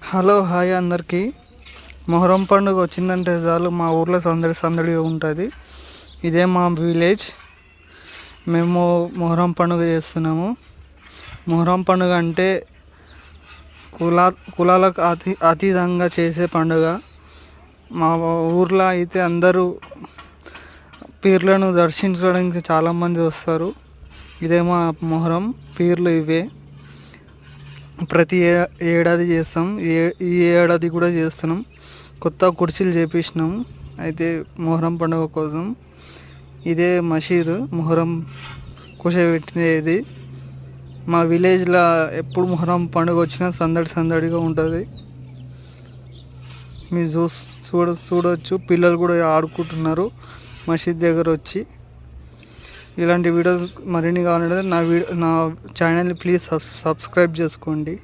Hello hi అందరికీ. మొహరం పండుగ వచ్చిందంటే చాలు మా ఊర్లో సందడి సందడిగా ఉంటుంది. ఇదే మా విలేజ్. మేము మొహరం పండుగ చేస్తున్నాము. మొహరం పండుగ అంటే కులాలకు అతీతంగా చేసే పండుగ. మా ఊర్లో అయితే అందరూ పీర్లను దర్శించడానికి చాలామంది వస్తారు. ఇదే మా మొహరం పీర్లు ఇవే. ప్రతి ఏడాది చేస్తాం. ఈ ఏడాది కూడా చేస్తున్నాం. కొత్త కుర్చీలు చేపించినాం అయితే మొహరం పండుగ కోసం. ఇదే మసీదు మొహరం కూర్చోబెట్టినది. మా విలేజ్లో ఎప్పుడు మొహరం పండుగ వచ్చినా సందడి సందడిగా ఉంటుంది. మీరు చూడవచ్చు, పిల్లలు కూడా ఆడుకుంటున్నారు మసీద్ దగ్గర వచ్చి. ఇలాంటి వీడియోస్ మరిన్ని కావాలంటే నా ఛానల్ని ప్లీజ్ సబ్స్క్రైబ్ చేసుకోండి.